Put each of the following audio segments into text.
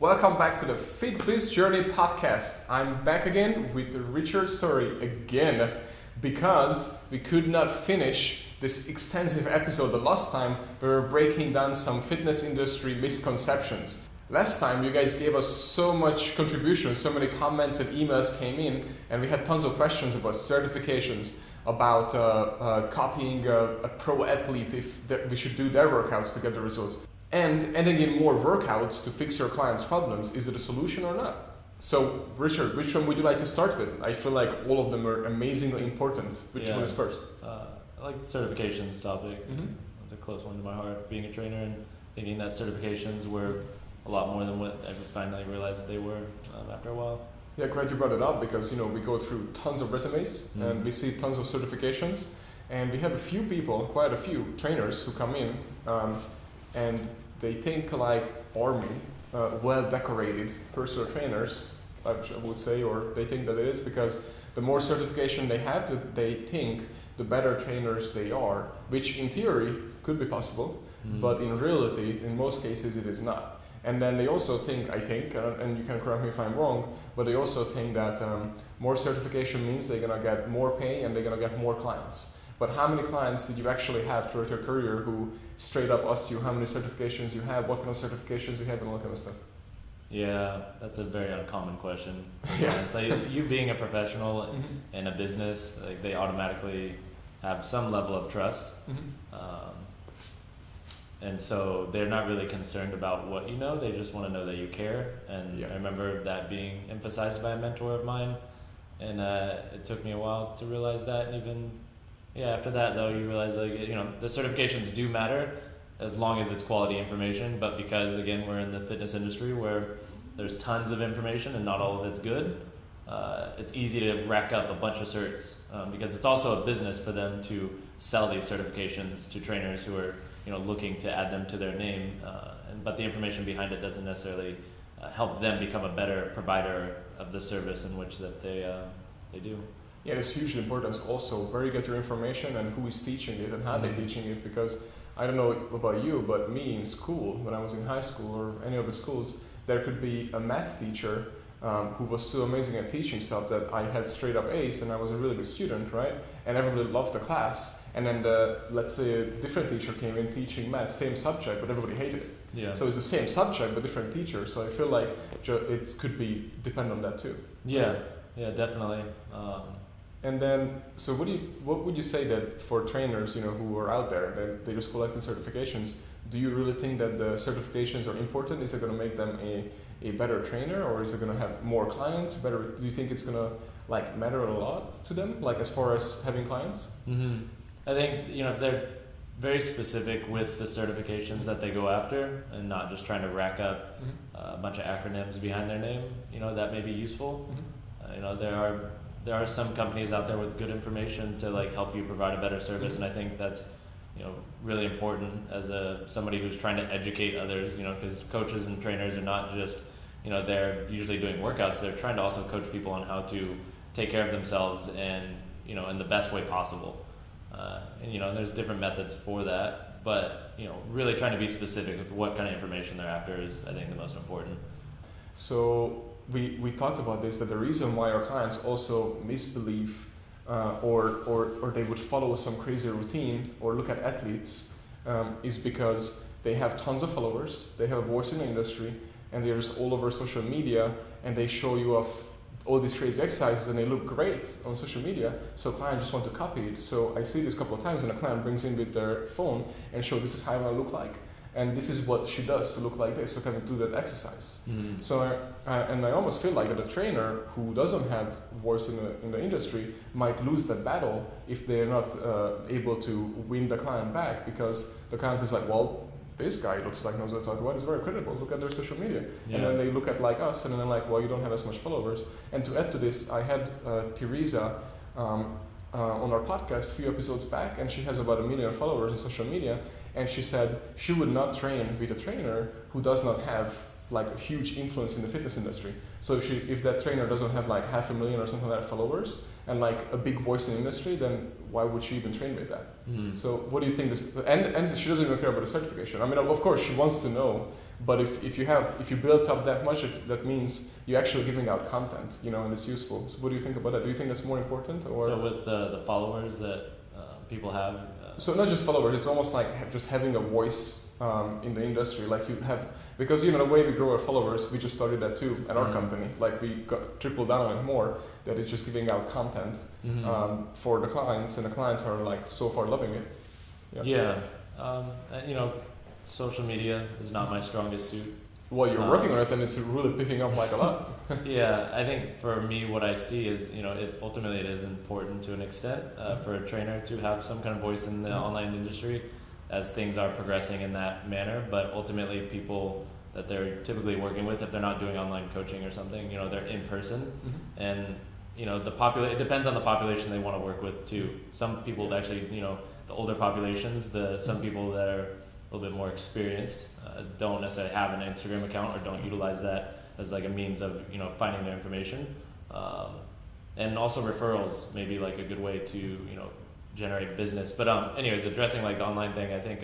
Welcome back to the FitBiz Journey podcast. I'm back again with the Richard story again because we could not finish this extensive episode the last time. We were breaking down some fitness industry misconceptions. Last time you guys gave us so much contribution, so many comments and emails came in, and we had tons of questions about certifications, about copying a pro athlete if we should do their workouts to get the results. And adding in more workouts to fix your clients' problems, is it a solution or not? So, Richard, which one would you like to start with? I feel like all of them are amazingly important. Which one is first? I like the certifications topic. Mm-hmm. That's a close one to my heart, being a trainer and thinking that certifications were a lot more than what I finally realized they were after a while. Yeah, glad you brought it up because, we go through tons of resumes and we see tons of certifications. And we have a few people, quite a few trainers who come in and they think like army, well-decorated personal trainers, I would say, or they think that it is because the more certification they have, they think the better trainers they are, which in theory could be possible, but in reality, in most cases, it is not. And then they also think, and you can correct me if I'm wrong, but they also think that more certification means they're gonna get more pay and they're gonna get more clients. But how many clients did you actually have throughout your career who straight up asked you how many certifications you have, what kind of certifications you have, and all that kind of stuff? Yeah, that's a very uncommon question. Yeah. It's like you being a professional in a business, like they automatically have some level of trust. And so they're not really concerned about what you know, they just want to know that you care. And I remember that being emphasized by a mentor of mine, and it took me a while to realize that. And even after that though, you realize the certifications do matter as long as it's quality information, but because again we're in the fitness industry where there's tons of information and not all of it's good, it's easy to rack up a bunch of certs because it's also a business for them to sell these certifications to trainers who are looking to add them to their name, but the information behind it doesn't necessarily help them become a better provider of the service in which that they do. Yeah, it's hugely important also where you get your information and who is teaching it and how they're teaching it, because I don't know about you, but me in school, when I was in high school or any of the schools, there could be a math teacher who was so amazing at teaching stuff that I had straight up A's and I was a really good student, right? And everybody loved the class. And then let's say a different teacher came in teaching math, same subject, but everybody hated it. Yeah. So it's the same subject but different teacher. So I feel like it could depend on that too. Yeah, definitely. And then, so what would you say that for trainers, who are out there, they just collecting certifications, do you really think that the certifications are important? Is it going to make them a better trainer, or is it going to have more clients? Do you think it's going to matter a lot to them, as far as having clients? I think, if they're very specific with the certifications that they go after and not just trying to rack up a bunch of acronyms behind their name, that may be useful. There are some companies out there with good information to help you provide a better service, and I think that's really important as somebody who's trying to educate others, because coaches and trainers are not just they're usually doing workouts, they're trying to also coach people on how to take care of themselves and in the best way possible, and there's different methods for that, but really trying to be specific with what kind of information they're after is, I think, the most important. So we talked about this, that the reason why our clients also misbelieve or they would follow some crazy routine or look at athletes is because they have tons of followers, they have a voice in the industry, and they're just all over social media, and they show you off all these crazy exercises and they look great on social media, so clients just want to copy it. So I see this a couple of times, and a client brings in with their phone and show, this is how I look like, and this is what she does to look like this, so can we do that exercise? So and I almost feel like that a trainer who doesn't have voice in the industry might lose that battle if they're not able to win the client back, because the client is like, well, this guy looks like knows what to talk about, it's very credible, look at their social media. And then they look at us and then they're like, well, you don't have as much followers. And to add to this, I had Teresa on our podcast a few episodes back, and she has about 1 million followers on social media, and she said she would not train with a trainer who does not have a huge influence in the fitness industry. So if that trainer doesn't have 500,000 or something like that followers and a big voice in the industry, then why would she even train with that? So what do you think and she doesn't even care about the certification. I mean, of course she wants to know, But if you built up that much, that means you're actually giving out content, and it's useful. So what do you think about that? Do you think that's more important, or? So with the followers that people have. So not just followers, it's almost like just having a voice in the industry. Like you have, because the way we grow our followers, we just started that too at our company. Like we got tripled down on it more, that it's just giving out content for the clients, and the clients are like so far loving it. Yeah. Social media is not my strongest suit. Well, you're working on it, and it's really picking up like a lot. Yeah, I think for me, what I see is, ultimately it is important to an extent for a trainer to have some kind of voice in the online industry as things are progressing in that manner. But ultimately, people that they're typically working with, if they're not doing online coaching or something, they're in person, and it depends on the population they want to work with too. Some people actually, the older populations, some people that are a little bit more experienced don't necessarily have an Instagram account or don't utilize that as like a means of finding their information, and also referrals may be like a good way to generate business. But anyways, addressing like the online thing, I think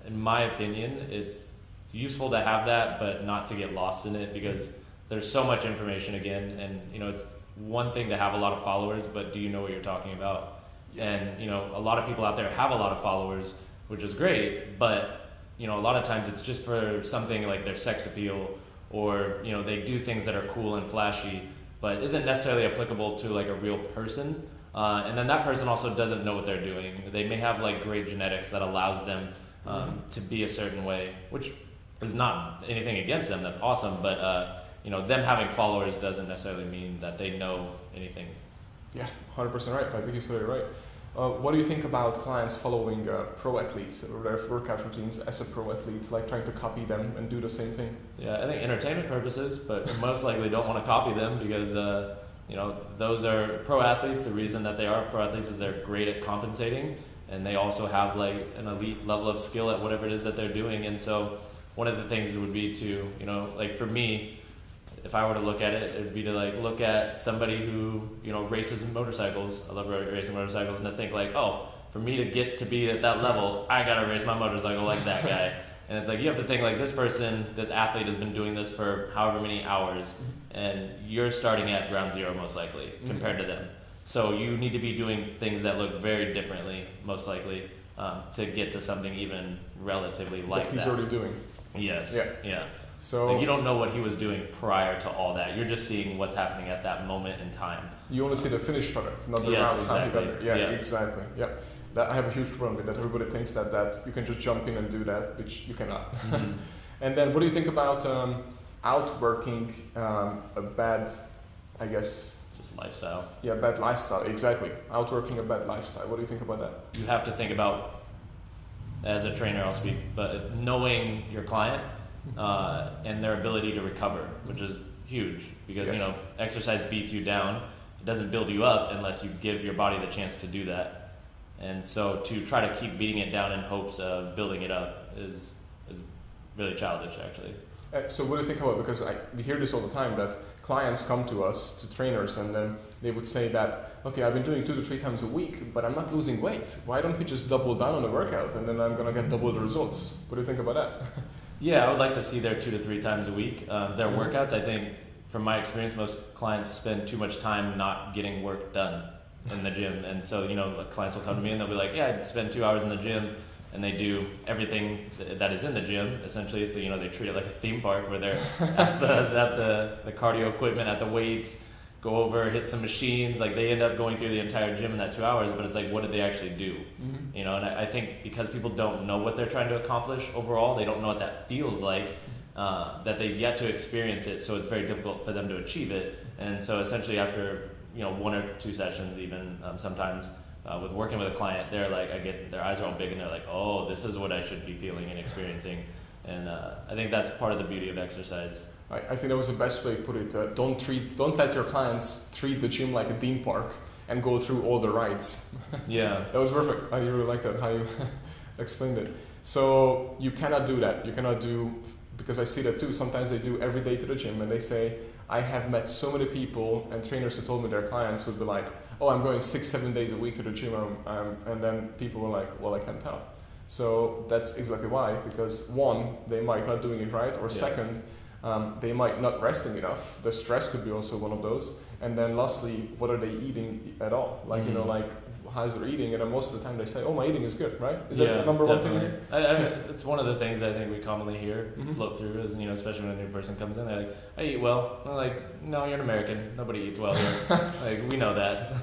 in my opinion it's useful to have that, but not to get lost in it, because there's so much information again, and it's one thing to have a lot of followers, but do you know what you're talking about? And a lot of people out there have a lot of followers, which is great, but a lot of times it's just for something like their sex appeal, or they do things that are cool and flashy, but isn't necessarily applicable to like a real person. And then that person also doesn't know what they're doing. They may have like great genetics that allows them to be a certain way, which is not anything against them. That's awesome, but them having followers doesn't necessarily mean that they know anything. Yeah, 100% right. I think you're totally right. What do you think about clients following pro athletes or their workout routines as a pro athlete, like trying to copy them and do the same thing? Yeah, I think entertainment purposes, but most likely don't want to copy them because those are pro athletes. The reason that they are pro athletes is they're great at compensating, and they also have like an elite level of skill at whatever it is that they're doing. And so one of the things would be to, like for me, if I were to look at it, it would be to like look at somebody who, races motorcycles. I love racing motorcycles, and to think like, oh, for me to get to be at that level, I gotta race my motorcycle like that guy. And it's like, you have to think like this athlete has been doing this for however many hours, and you're starting at ground zero most likely compared to them. So you need to be doing things that look very differently, most likely, to get to something even relatively like that. He's already doing. Yes. Yeah. So you don't know what he was doing prior to all that. You're just seeing what's happening at that moment in time. You only see the finished product, not the round time. Yeah, exactly. Yeah. I have a huge problem with that. Everybody thinks that you can just jump in and do that, which you cannot. And then what do you think about outworking a bad, I guess... Just lifestyle. Yeah, bad lifestyle, exactly. Outworking a bad lifestyle. What do you think about that? You have to think about, as a trainer I'll speak, but knowing your client, and their ability to recover, which is huge, because exercise beats you down. It doesn't build you up unless you give your body the chance to do that. And so to try to keep beating it down in hopes of building it up is really childish, actually. So what do you think about, because we hear this all the time, that clients come to us, to trainers, and then they would say that, okay, I've been doing 2 to 3 times a week, but I'm not losing weight. Why don't we just double down on the workout, and then I'm going to get double the results? What do you think about that? Yeah, I would like to see their 2 to 3 times a week. Their workouts, I think, from my experience, most clients spend too much time not getting work done in the gym. And so, clients will come to me and they'll be like, yeah, I spend 2 hours in the gym, and they do everything that is in the gym. Essentially, it's they treat it like a theme park where they're at the cardio equipment, at the weights, go over, hit some machines. Like they end up going through the entire gym in that 2 hours, but it's like, what did they actually do? And I think because people don't know what they're trying to accomplish overall, they don't know what that feels like, that they've yet to experience it, so it's very difficult for them to achieve it. And so essentially after 1 or 2 sessions, even sometimes with working with a client, they're like, their eyes are all big and they're like, oh, this is what I should be feeling and experiencing. And I think that's part of the beauty of exercise. I think that was the best way to put it. Don't let your clients treat the gym like a theme park and go through all the rides. Yeah. That was perfect. I really like that, how you explained it. So you cannot do that. You cannot do, because I see that too. Sometimes they do every day to the gym and they say, I have met so many people and trainers who told me their clients would be like, oh, I'm going 6-7 days a week to the gym. And then people were like, well, I can't tell. So that's exactly why, because one, they might not doing it right, or second, they might not resting enough. The stress could be also one of those. And then lastly, what are they eating at all? Like, you know, like how's their eating? And then most of the time they say, oh, my eating is good, right? Is that the number one thing here? It's one of the things I think we commonly hear float through is, you know, especially when a new person comes in, they're like, I eat well. I'm like, no, you're an American. Nobody eats well here. Like, we know that.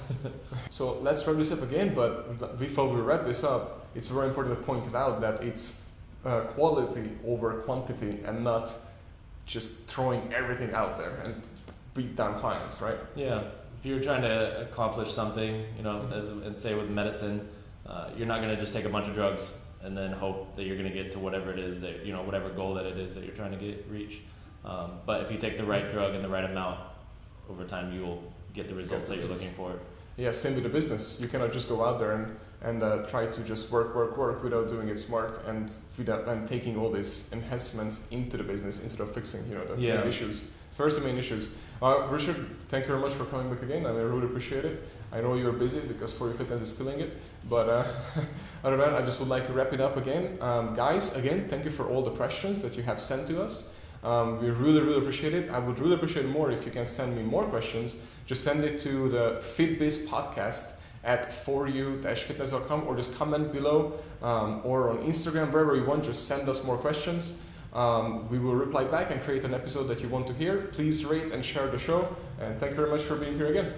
So let's wrap this up again, but before we wrap this up, it's very important to point it out that it's quality over quantity and not just throwing everything out there and beat down clients, right? Yeah. If you're trying to accomplish something, you know, and say with medicine, you're not going to just take a bunch of drugs and then hope that you're going to get to whatever it is that, you know, whatever goal that it is that you're trying to reach. But if you take the right drug in the right amount, over time you will get the results that you're looking for. Yeah, same with the business. You cannot just go out there and try to just work without doing it smart and taking all these enhancements into the business instead of fixing, you know, the main issues. First, the main issues. Richard, thank you very much for coming back again. I really appreciate it. I know you're busy because For Your Fitness is killing it. But other than that, I just would like to wrap it up again. Guys, again, thank you for all the questions that you have sent to us. We really appreciate it. I would really appreciate it more if you can send me more questions. Just send it to the FitBiz podcast at foryou-fitness.com or just comment below or on Instagram, wherever you want. Just send us more questions. We will reply back and create an episode that you want to hear. Please rate and share the show. And thank you very much for being here again.